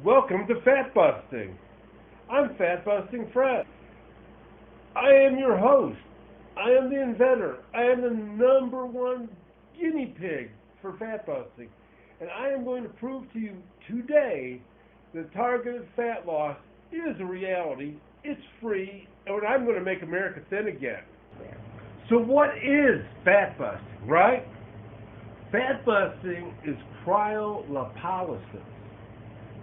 Welcome to FatBusting. I'm FatBusting Fred. I am your host. I am the inventor. I am the #1 guinea pig for FatBusting. And I am going to prove to you today that targeted fat loss is a reality, it's free, and I'm going to make America thin again. So what is FatBusting, right? FatBusting is cryolipolysis.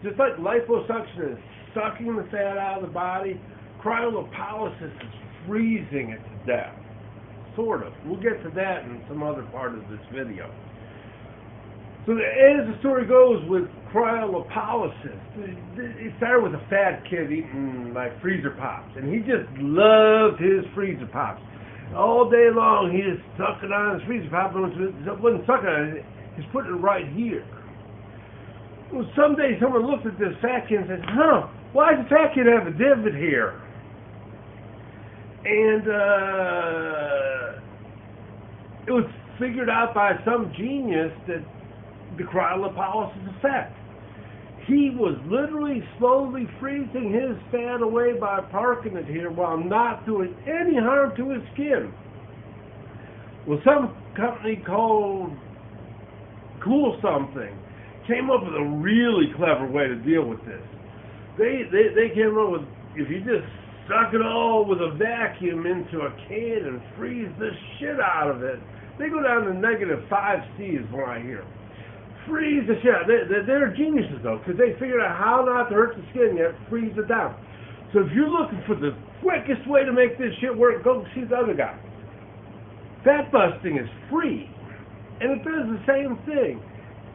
Just like liposuction is sucking the fat out of the body, cryolipolysis is freezing it to death. Sort of. We'll get to that in some other part of this video. So as the story goes with cryolipolysis, it started with a fat kid eating like freezer pops, and he just loved his freezer pops. All day long he just sucking on his freezer pop, and it wasn't sucking on it, he's putting it right here. Well, someday someone looked at this fat kid and said, why does the fat kid have a divot here? And it was figured out by some genius that the cryolipolysis effect. He was literally slowly freezing his fat away by parking it here while not doing any harm to his skin. Well, some company called Cool Something came up with a really clever way to deal with this. They came up with, if you just suck it all with a vacuum into a can and freeze the shit out of it, they go down to -5 is what I hear. Freeze the shit. They're geniuses though, because they figured out how not to hurt the skin yet freeze it down. So if you're looking for the quickest way to make this shit work, go see the other guy. FatBusting is free, and it does the same thing,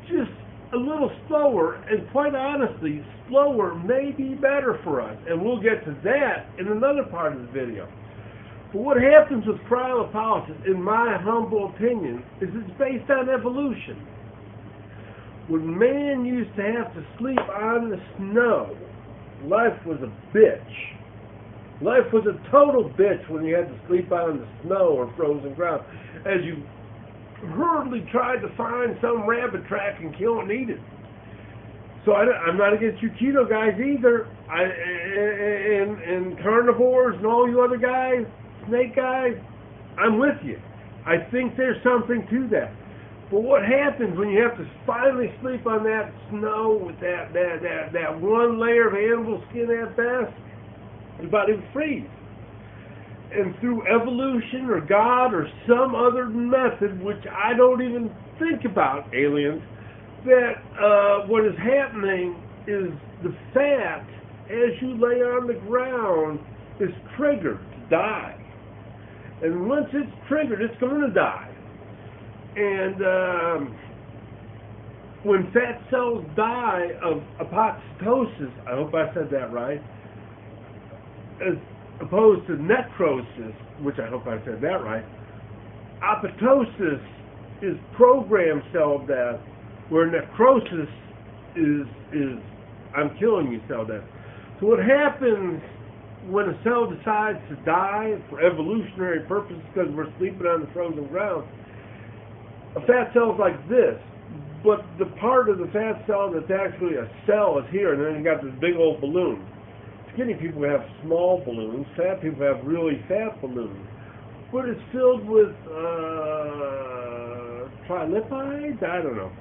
just a little slower, and quite honestly, slower may be better for us, and we'll get to that in another part of the video. But what happens with cryolipolysis, in my humble opinion, is it's based on evolution. When man used to have to sleep on the snow, life was a bitch. Life was a total bitch when you had to sleep on the snow or frozen ground, as you hurriedly tried to find some rabbit track and kill and eat it. So I'm not against you keto guys either, and carnivores and all you other guys, snake guys. I'm with you. I think there's something to that. But what happens when you have to finally sleep on that snow with that one layer of animal skin at best? Your body would freeze. And through evolution or God or some other method, which I don't even think about, aliens, that what is happening is the fat, as you lay on the ground, is triggered to die. And once it's triggered, it's going to die. And when fat cells die of apoptosis, I hope I said that right, as opposed to necrosis, which I hope I said that right, apoptosis is programmed cell death, where necrosis is I'm killing you cell death. So what happens when a cell decides to die for evolutionary purposes because we're sleeping on the frozen ground, a fat cell is like this, but the part of the fat cell that's actually a cell is here, and then you got this big old balloon. Skinny people have small balloons, fat people have really fat balloons, but it's filled with trilipids? I don't know.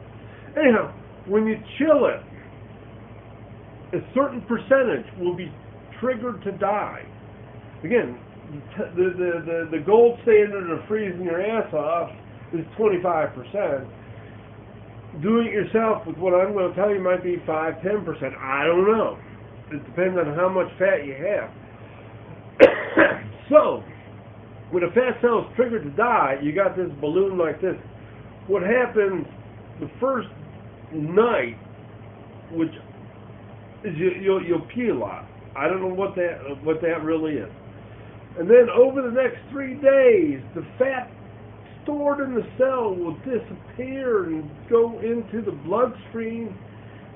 Anyhow, when you chill it, a certain percentage will be triggered to die. Again, the gold standard of freezing your ass off is 25%. Doing it yourself with what I'm going to tell you might be 5-10%. I don't know. It depends on how much fat you have. So, when a fat cell is triggered to die, you got this balloon like this. What happens the first night, which is you'll pee a lot. I don't know what that really is. And then over the next 3 days, the fat stored in the cell will disappear and go into the bloodstream,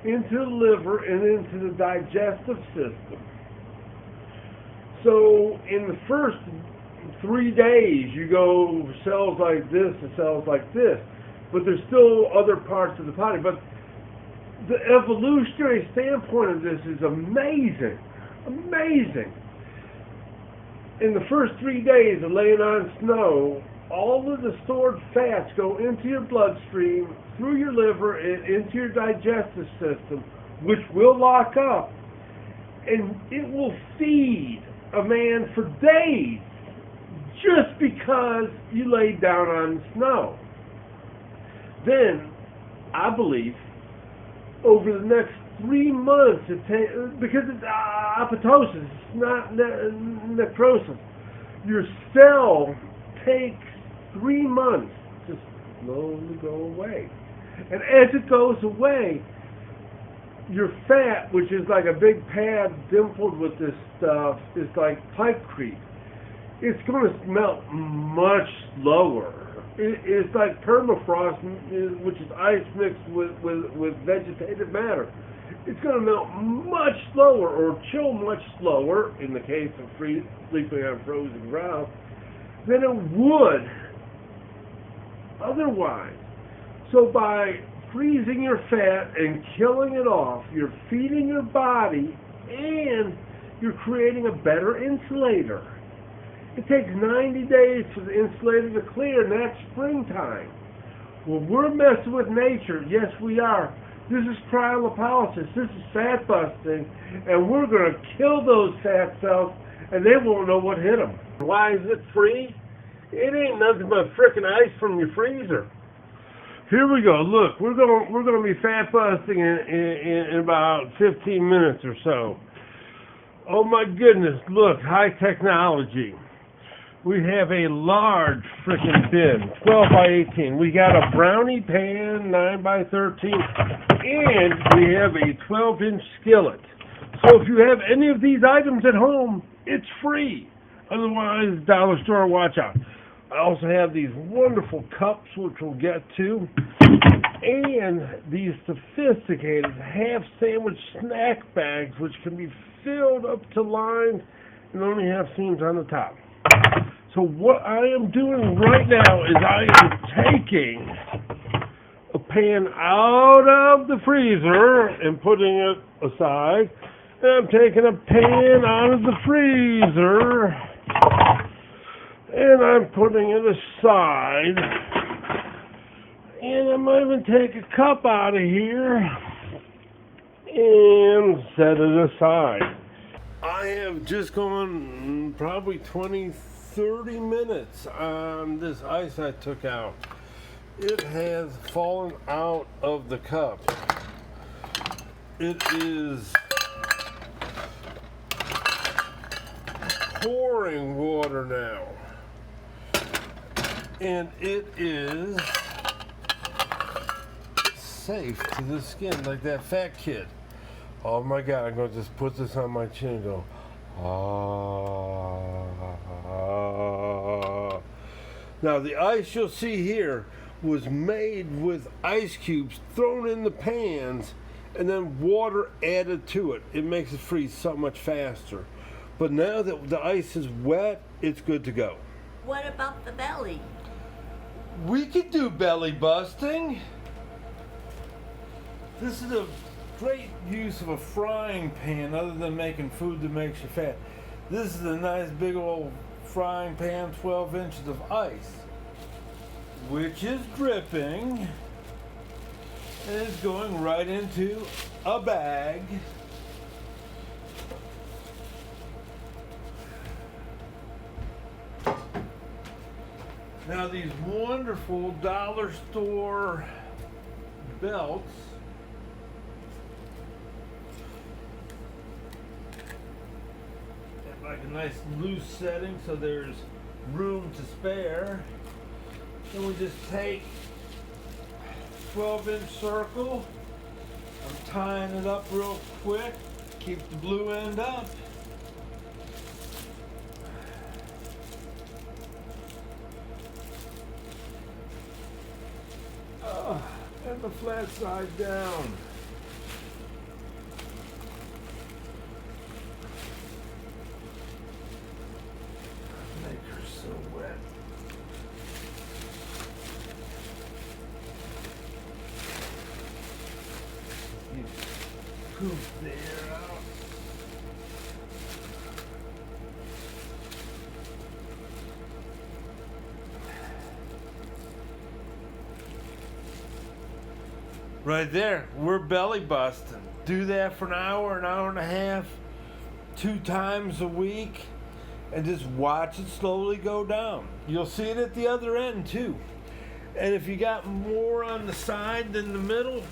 into the liver, and into the digestive system. So in the first 3 days, you go cells like this and cells like this, but there's still other parts of the body. But The evolutionary standpoint of this is amazing. Amazing. In the first 3 days of laying on snow, all of the stored fats go into your bloodstream, through your liver, and into your digestive system, which will lock up, and it will feed a man for days just because you laid down on snow. Then, I believe, over the next 3 months, because it's apoptosis, it's not necrosis. Your cell takes 3 months to slowly go away. And as it goes away, your fat, which is like a big pad dimpled with this stuff, is like pipecrete. It's going to melt much slower. It's like permafrost, which is ice mixed with vegetative matter. It's going to melt much slower, or chill much slower, in the case of sleeping on frozen ground, than it would otherwise. So by freezing your fat and killing it off, you're feeding your body, and you're creating a better insulator. It takes 90 days for the insulator to clear, and that's springtime. Well, we're messing with nature. Yes, we are. This is cryolipolysis. This is fat busting, and we're going to kill those fat cells, and they won't know what hit them. Why is it free? It ain't nothing but frickin' ice from your freezer. Here we go. Look, we're gonna be fat busting in about 15 minutes or so. Oh my goodness! Look, high technology. We have a large frickin' bin, 12 by 18. We got a brownie pan, 9 by 13, and we have a 12-inch skillet. So if you have any of these items at home, it's free. Otherwise, dollar store, watch out. I also have these wonderful cups, which we'll get to, and these sophisticated half-sandwich snack bags, which can be filled up to lines and only have seams on the top. So what I am doing right now is I am taking a pan out of the freezer and putting it aside. And I'm taking a pan out of the freezer and I'm putting it aside. And I might even take a cup out of here and set it aside. I have just gone probably 20-30 minutes on this ice I took out. It has fallen out of the cup. It is pouring water now. And it is safe to the skin, like that fat kid. Oh my God, I'm going to just put this on my chin and go, ah. Now the ice you'll see here was made with ice cubes thrown in the pans and then water added to it. It makes it freeze so much faster. But now that the ice is wet, it's good to go. What about the belly? We could do belly busting. This is a great use of a frying pan other than making food that makes you fat. This is a nice big old frying pan, 12 inches of ice, which is dripping and is going right into a bag. Now these wonderful dollar store belts have like a nice loose setting so there's room to spare. Then we just take 12-inch circle. I'm tying it up real quick, keep the blue end up. And the flat side down. Make her so wet. Right there, we're belly busting. Do that for an hour and a half, 2 times a week, and just watch it slowly go down. You'll see it at the other end too. And if you got more on the side than the middle,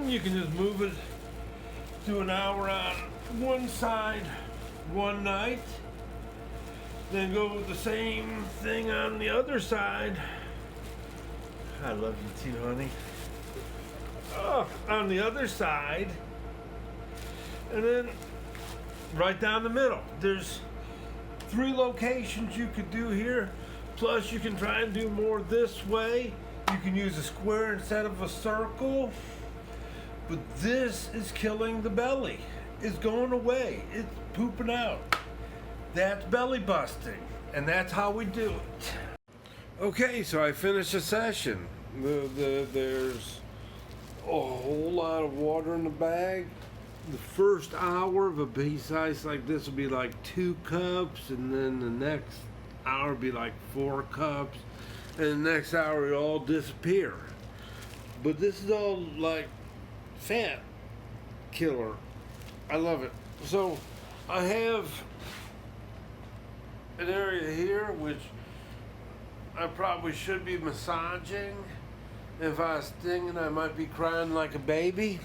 you can just move it. Do an hour on one side one night, then go with the same thing on the other side. I love you too, honey. On the other side, and then right down the middle. There's 3 locations you could do here, plus you can try and do more this way. You can use a square instead of a circle, but this is killing the belly. It's going away. It's pooping out. That's belly busting, and that's how we do it. Okay, so I finished a session. There's a whole lot of water in the bag. The first hour of a piece ice like this will be like 2 cups, and then the next hour will be like 4 cups, and the next hour it'll all disappear. But this is all like fat killer. I love it. So I have an area here which I probably should be massaging. If I was stinging, I might be crying like a baby.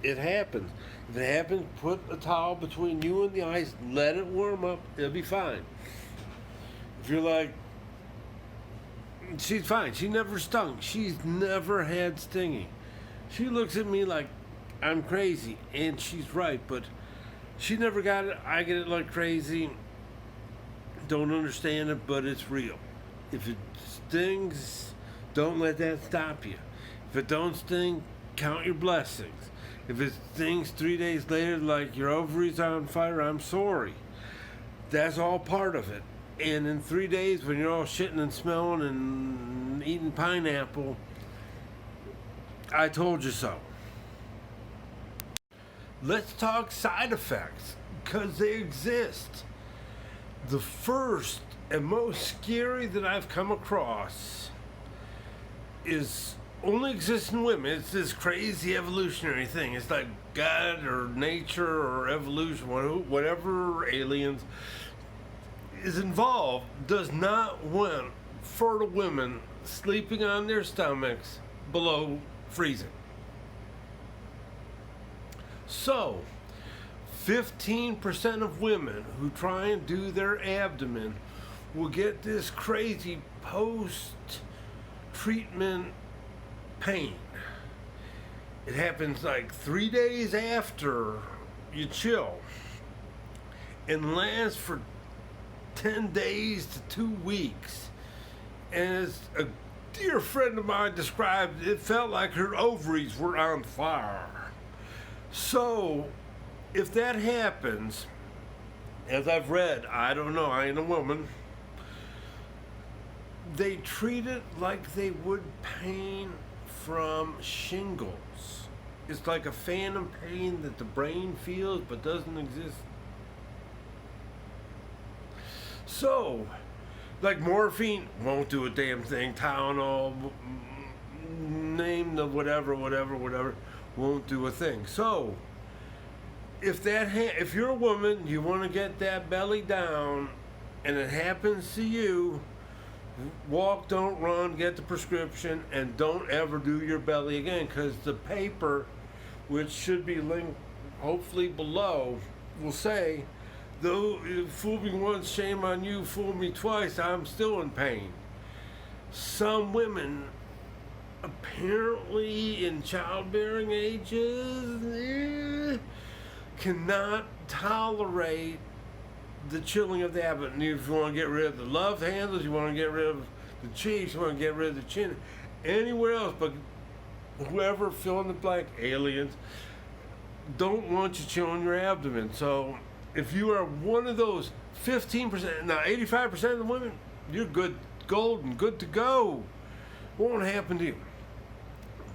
It happens. If it happens, put a towel between you and the ice, let it warm up, it'll be fine. If you're like, she's fine, she never stung, she's never had stinging. She looks at me like I'm crazy, and she's right, but she never got it. I get it like crazy. Don't understand it, but it's real. If it stings, don't let that stop you. If it don't sting, count your blessings. If it stings 3 days later like your ovaries on fire, I'm sorry. That's all part of it. And in 3 days when you're all shitting and smelling and eating pineapple, I told you so. Let's talk side effects, because they exist. The first and most scary that I've come across is only exists in women. It's this crazy evolutionary thing. It's like God or nature or evolution, whatever aliens is involved, does not want fertile women sleeping on their stomachs below freezing. So 15% of women who try and do their abdomen will get this crazy post-treatment pain. It happens like 3 days after you chill and lasts for 10 days to 2 weeks. And as a dear friend of mine described, it felt like her ovaries were on fire. So if that happens, as I've read, I don't know, I ain't a woman, they treat it like they would pain from shingles. It's like a phantom pain that the brain feels but doesn't exist. So, like morphine won't do a damn thing. Tylenol, name the whatever, won't do a thing. So, if you're a woman, you want to get that belly down, and it happens to you, walk, don't run, get the prescription, and don't ever do your belly again, because the paper, which should be linked hopefully below, will say, though you fooled me once, shame on you, fooled me twice, I'm still in pain. Some women, apparently in childbearing ages, cannot tolerate the chilling of the abdomen. If you want to get rid of the love handles, you want to get rid of the cheeks, you want to get rid of the chin, anywhere else but whoever, fill in the blank, aliens, don't want you chilling your abdomen. So if you are one of those 15%, now 85% of the women, you're good, golden, good to go. Won't happen to you.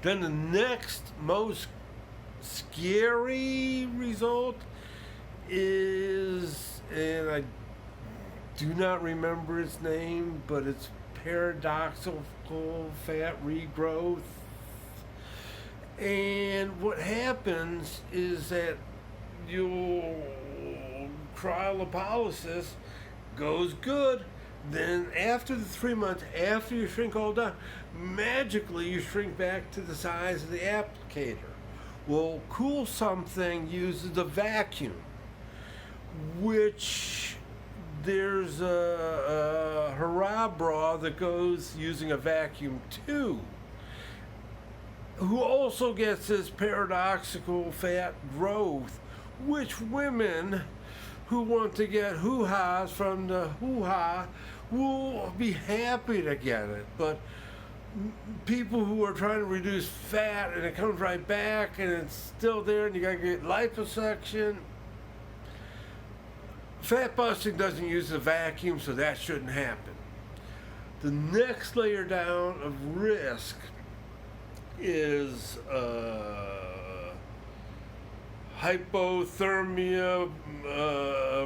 Then the next most scary result is, and I do not remember its name, but it's paradoxical fat regrowth. And what happens is that your cryolipolysis goes good. Then after the 3 months, after you shrink all down, magically you shrink back to the size of the applicator. Well, Cool Something uses a vacuum, which there's a hurrah bra that goes using a vacuum too, who also gets this paradoxical fat growth, which women who want to get hoo-has from the hoo-ha will be happy to get it. But people who are trying to reduce fat and it comes right back and it's still there and you gotta get liposuction, fat busting doesn't use a vacuum, so that shouldn't happen. The next layer down of risk is hypothermia,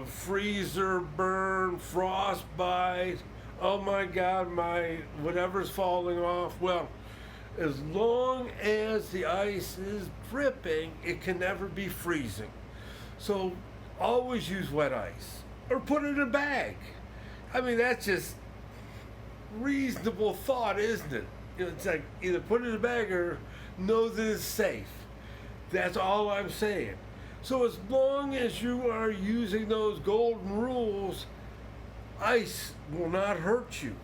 freezer burn, frostbite. Oh my God, my whatever's falling off. Well, as long as the ice is dripping, it can never be freezing. So always use wet ice or put it in a bag. I mean, that's just reasonable thought, isn't it? You know, it's like either put it in a bag or know that it's safe. That's all I'm saying. So as long as you are using those golden rules, ice will not hurt you.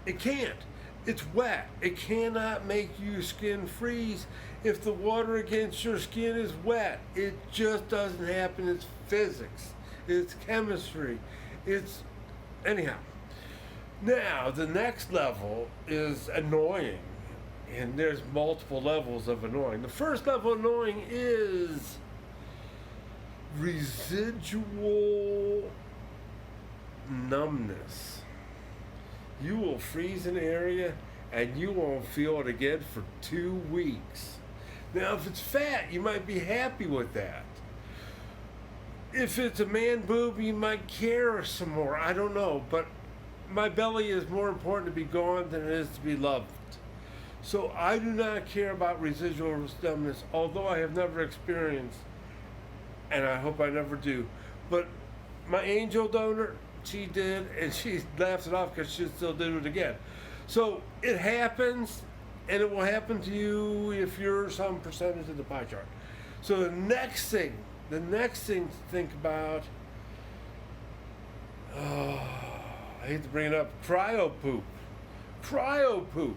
It can't. It's wet. It cannot make your skin freeze if the water against your skin is wet. It just doesn't happen. It's physics. It's chemistry. It's anyhow. Now, the next level is annoying. And there's multiple levels of annoying. The first level of annoying is residual numbness. You will freeze an area and you won't feel it again for 2 weeks. Now, if it's fat, you might be happy with that. If it's a man boob, you might care some more. I don't know, but my belly is more important to be gone than it is to be loved. So I do not care about residual numbness, although I have never experienced, and I hope I never do. But my angel donor, she did, and she laughed it off because she'll still do it again. So it happens, and it will happen to you if you're some percentage of the pie chart. So the next thing to think about, oh, I hate to bring it up, cryo poop. Cryo poop.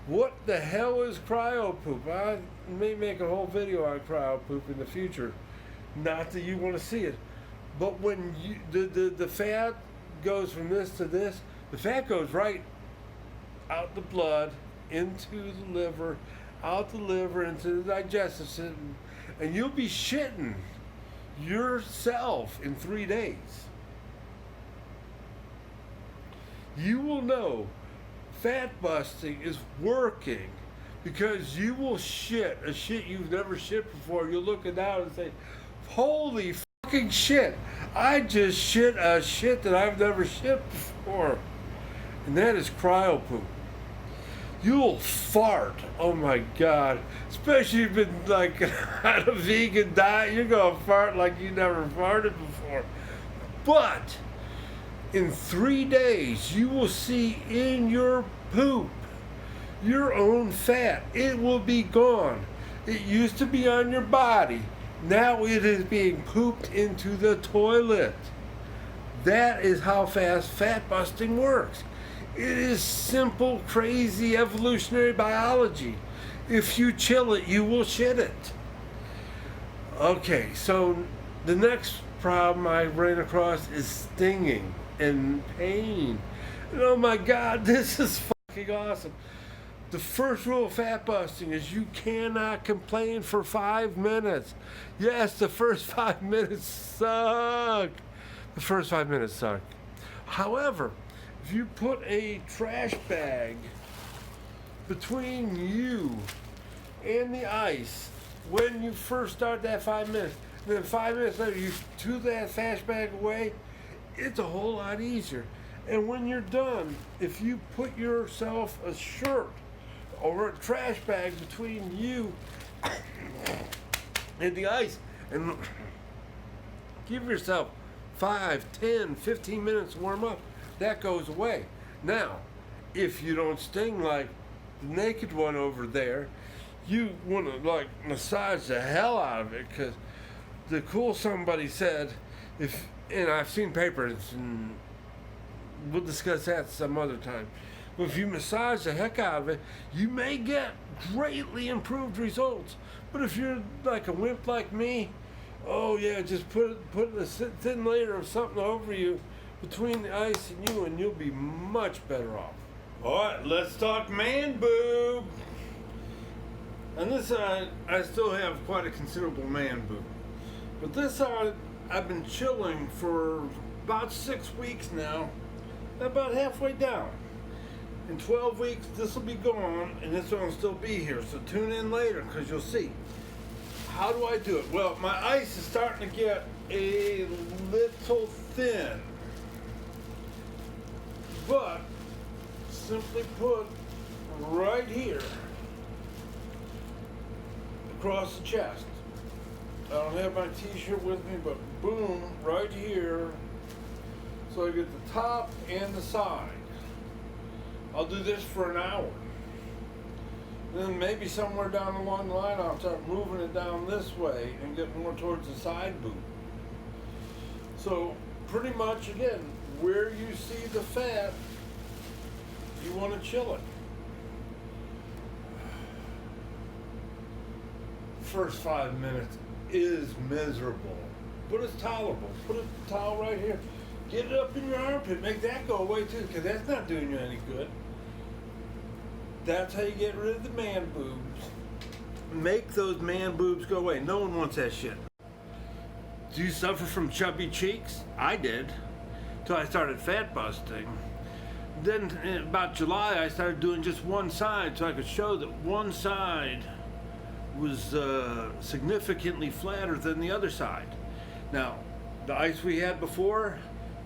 What the hell is cryo poop? I may make a whole video on cryo poop in the future. Not that you want to see it. But when the fat goes from this to this, the fat goes right out the blood, into the liver, out the liver, into the digestive system, and you'll be shitting yourself in 3 days. You will know fat busting is working because you will shit a shit you've never shit before. You'll look it down and say, holy fucking shit, I just shit a shit that I've never shit before. And that is cryo poop. You'll fart. Oh my God. Especially if you've been like on a vegan diet, you're gonna fart like you never farted before. But in 3 days, you will see in your poop your own fat. It will be gone. It used to be on your body. Now it is being pooped into the toilet. That is how fast fat busting works. It is simple, crazy evolutionary biology. If you chill it, you will shit it. Okay, so the next problem I ran across is stinging and pain. And oh my God, this is fucking awesome. The first rule of fat busting is you cannot complain for 5 minutes. Yes, the first 5 minutes suck. The first 5 minutes suck. However, if you put a trash bag between you and the ice when you first start that 5 minutes, and then 5 minutes later you toot that trash bag away, it's a whole lot easier. And when you're done, if you put yourself a shirt or a trash bag between you in the ice and give yourself 5, 10, 15 minutes to warm up. That goes away. Now, if you don't sting like the naked one over there, you want to like massage the hell out of it, because the cool somebody said, and I've seen papers, and we'll discuss that some other time. But if you massage the heck out of it, you may get greatly improved results. But if you're like a wimp like me, oh yeah, just put a thin layer of something over you between the ice and you, and you'll be much better off. All right, let's talk man boob. On this side, I still have quite a considerable man boob. But this side, I've been chilling for about 6 weeks now, about halfway down. In 12 weeks, this will be gone, and this one will still be here. So tune in later, because you'll see. How do I do it? Well, my ice is starting to get a little thin. But, simply put, right here, across the chest. I don't have my t-shirt with me, but boom, right here. So I get the top and the side. I'll do this for an hour. Then maybe somewhere down along the line I'll start moving it down this way and get more towards the side boob. So pretty much, again, where you see the fat, you want to chill it. First 5 minutes is miserable, but it's tolerable. Put a towel right here. Get it up in your armpit. Make that go away too, because that's not doing you any good. That's how you get rid of the man boobs. Make those man boobs go away. No one wants that shit. Do you suffer from chubby cheeks? I did, till I started fat busting. Then in about July, I started doing just one side, so I could show that one side was significantly flatter than the other side. Now, the ice we had before,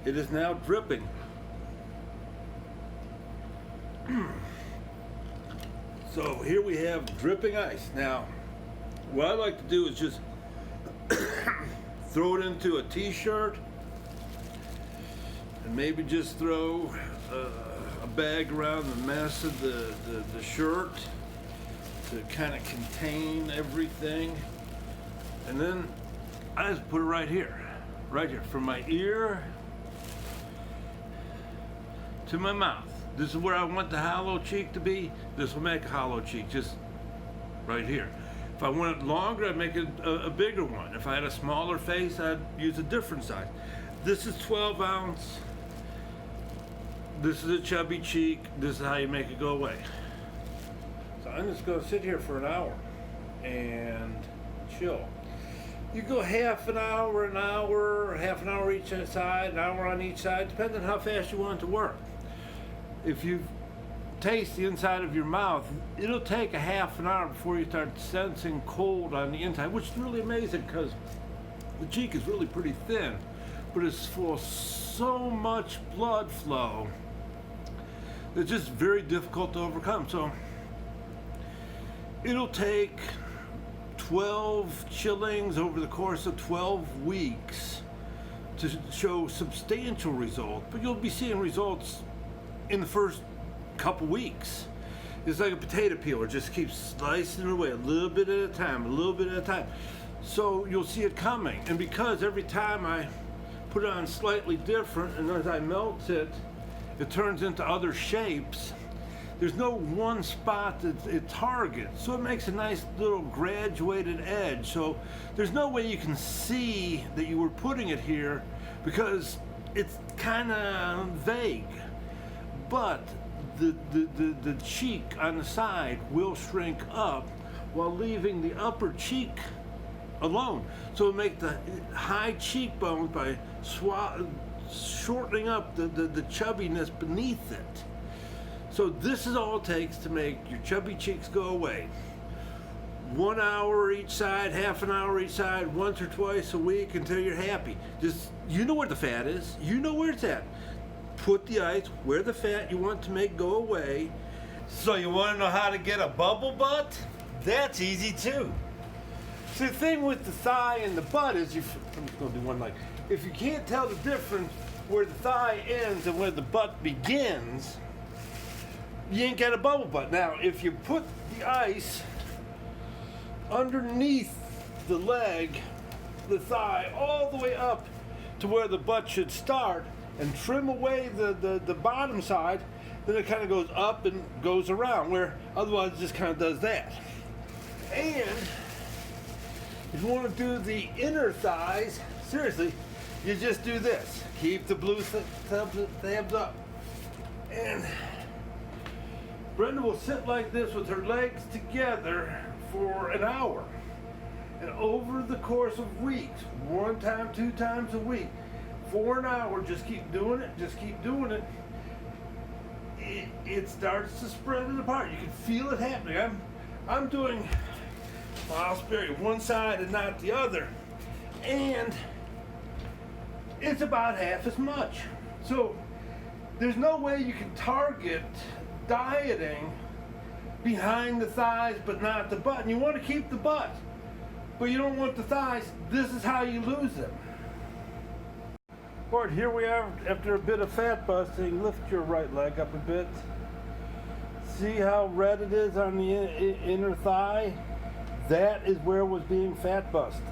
it is now dripping. So here we have dripping ice. Now, what I like to do is just throw it into a t-shirt, and maybe just throw a bag around the mess of the shirt to kind of contain everything. And then I just put it right here, from my ear to my mouth. This is where I want the hollow cheek to be. This will make a hollow cheek, just right here. If I want it longer, I'd make it a bigger one. If I had a smaller face, I'd use a different size. This is 12 ounce. This is a chubby cheek. This is how you make it go away. So I'm just gonna sit here for an hour and chill. You go half an hour, half an hour each side, an hour on each side, depending on how fast you want it to work. If you taste the inside of your mouth, it'll take a half an hour before you start sensing cold on the inside, which is really amazing because the cheek is really pretty thin, but it's full of so much blood flow. It's just very difficult to overcome. So it'll take 12 chillings over the course of 12 weeks to show substantial results, but you'll be seeing results in the first couple weeks. It's like a potato peeler, just keeps slicing it away a little bit at a time, a little bit at a time. So you'll see it coming. And because every time I put it on slightly different, and as I melt it, it turns into other shapes, there's no one spot that it targets. So it makes a nice little graduated edge. So there's no way you can see that you were putting it here because it's kind of vague. But the cheek on the side will shrink up while leaving the upper cheek alone. So it'll make the high cheekbones by shortening up the chubbiness beneath it. So this is all it takes to make your chubby cheeks go away. 1 hour each side, half an hour each side, once or twice a week until you're happy. Just, you know where the fat is. You know where it's at. Put the ice where the fat you want to make go away. So you want to know how to get a bubble butt? That's easy too. So the thing with the thigh and the butt is, I'm just gonna do one leg. If you can't tell the difference where the thigh ends and where the butt begins, you ain't got a bubble butt. Now, if you put the ice underneath the leg, the thigh, all the way up to where the butt should start, and trim away the bottom side, then it kind of goes up and goes around, where otherwise it just kind of does that. And if you want to do the inner thighs, seriously, you just do this. Keep the blue tabs up. And Brenda will sit like this with her legs together for an hour. And over the course of weeks, 1 time, 2 times a week, for an hour, just keep doing it, just keep doing it. It starts to spread it apart. You can feel it happening. I'm doing, well, I'll spare you one side and not the other. And it's about half as much. So there's no way you can target dieting behind the thighs but not the butt. And you want to keep the butt, but you don't want the thighs. This is how you lose them. All right, here we are after a bit of fat busting. Lift your right leg up a bit. See how red it is on the inner thigh? That is where it was being fat busted.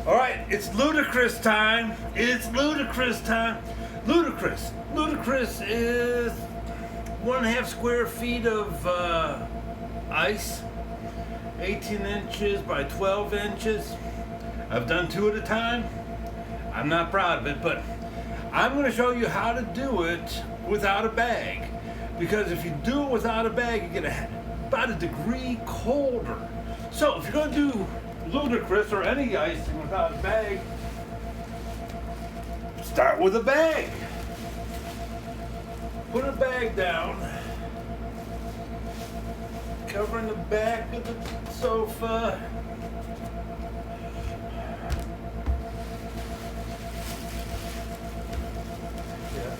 All right, it's ludicrous time. It's ludicrous time. Ludicrous. Ludicrous is 1.5 square feet of ice, 18 inches by 12 inches. I've done 2 at a time. I'm not proud of it, but I'm going to show you how to do it without a bag. Because if you do it without a bag, you get about a degree colder. So if you're going to do ludicrous or any icing without a bag, start with a bag. Put a bag down, covering the back of the sofa.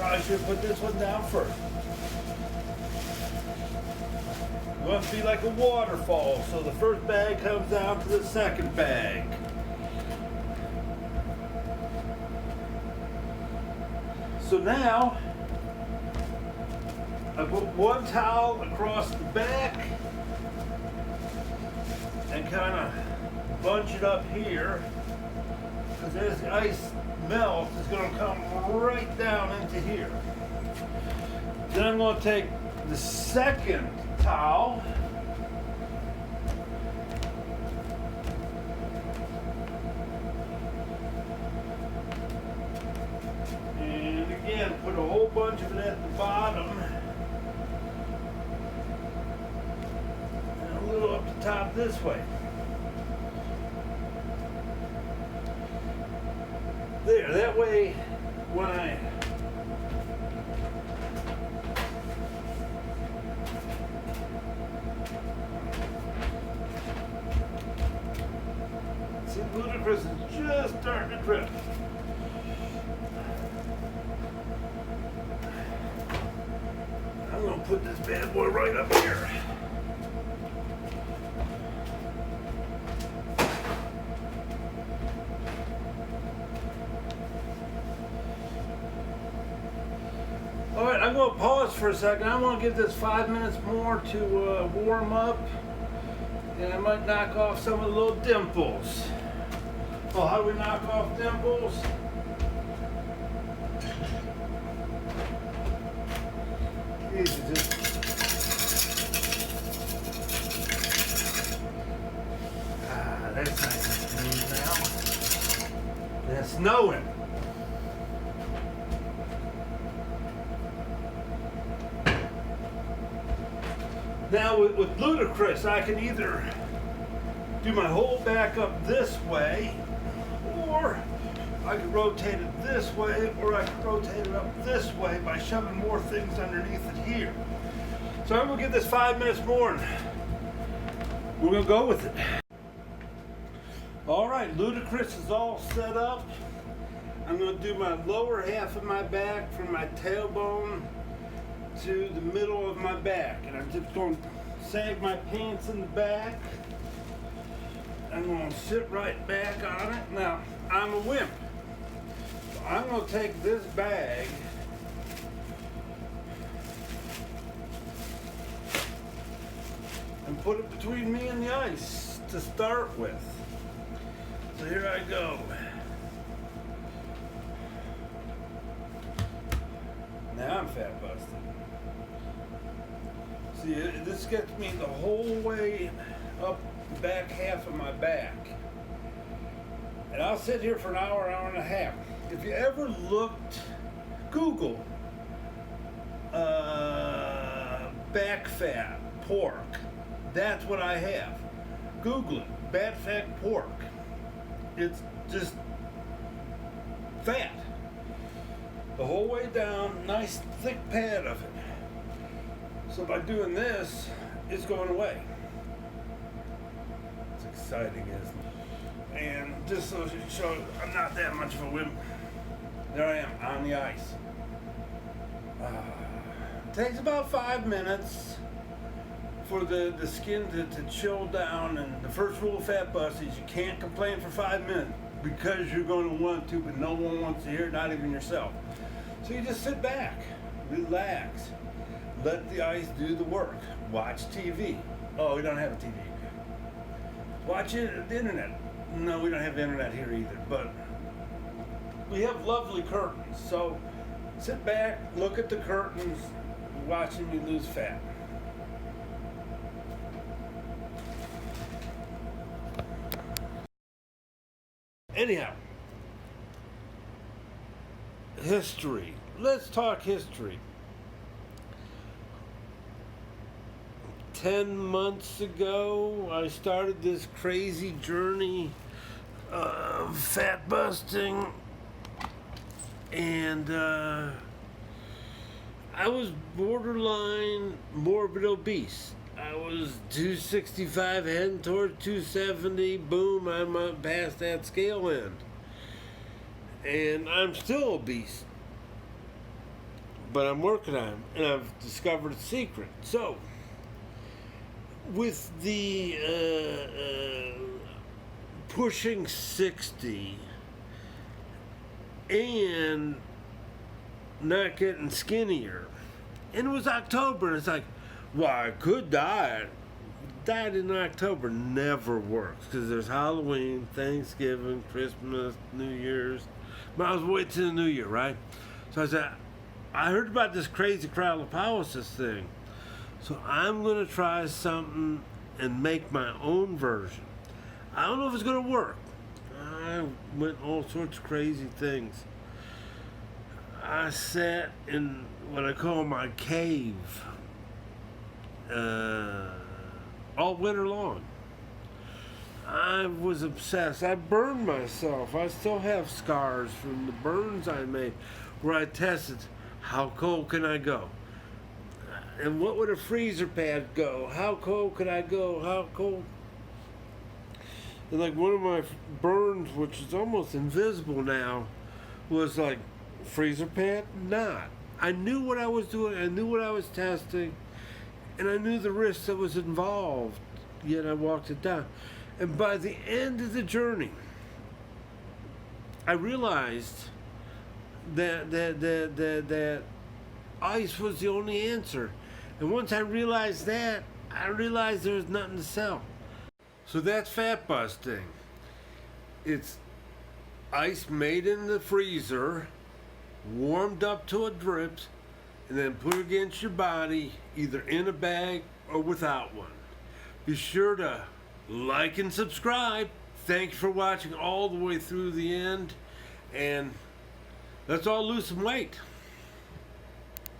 I should put this one down first. You want it to be like a waterfall, so the first bag comes down to the second bag. So now, I put one towel across the back and kind of bunch it up here, because as the ice melts, it's going to come right down into here. Then I'm going to take the second towel and again put a whole bunch of it at the bottom and a little up the top this way. There, that way when I see, ludicrous is just starting to drip. I'm going to put this bad boy right up here. Alright, I'm going to pause for a second. I want to give this 5 minutes more to warm up. And I might knock off some of the little dimples. Well, how do we knock off dimples? Easy, just that's nice and smooth now. It's snowing. Now with ludicrous, I can either do my whole back up this way, or I could rotate it this way, or I could rotate it up this way by shoving more things underneath it here. So I'm going to give this 5 minutes more and we're going to go with it. Alright, ludicrous is all set up. I'm going to do my lower half of my back from my tailbone to the middle of my back, and I'm just going to sag my pants in the back. I'm going to sit right back on it. Now, I'm a wimp. So I'm going to take this bag and put it between me and the ice to start with. So here I go. Now I'm fat busting. See, this gets me the whole way up the back half of my back. And I'll sit here for an hour, hour and a half. If you ever looked, Google back fat, pork. That's what I have. Google it, back fat pork. It's just fat. The whole way down, nice thick pad of it. So by doing this, it's going away. It's exciting, isn't it? And just so to show I'm not that much of a wimp, there I am on the ice. Takes about 5 minutes for the skin to chill down, and the first rule of fat busting is you can't complain for 5 minutes because you're going to want to, but no one wants to hear it, not even yourself. So you just sit back, relax, let the ice do the work. Watch TV. Oh, we don't have a TV. Watch it, the internet. No, we don't have the internet here either, but we have lovely curtains. So sit back, look at the curtains, watching me lose fat. Anyhow, history. Let's talk history. 10 months ago, I started this crazy journey of fat busting, and I was borderline morbid obese. I was 265 heading toward 270. Boom, I'm up past that scale end. And I'm still obese. But I'm working on it, and I've discovered a secret. So, with the pushing 60 and not getting skinnier, and it was October, and it's like, well, I could diet. Diet in October never works because there's Halloween, Thanksgiving, Christmas, New Year's. But I was waiting till the New Year, right? So I said, I heard about this crazy cryolipolysis thing. So I'm going to try something and make my own version. I don't know if it's going to work. I went all sorts of crazy things. I sat in what I call my cave all winter long. I was obsessed. I burned myself. I still have scars from the burns I made where I tested how cold can I go? And what would a freezer pad go? How cold could I go? How cold? And like one of my burns, which is almost invisible now, was like freezer pad? Not. I knew what I was doing. I knew what I was testing. And I knew the risk that was involved. Yet I walked it down. And by the end of the journey, I realized that ice was the only answer. And once I realized that, I realized there was nothing to sell. So that's fat busting. It's ice made in the freezer, warmed up till it drips, and then put against your body, either in a bag or without one. Be sure to like and subscribe. Thank you for watching all the way through the end, and let's all lose some weight.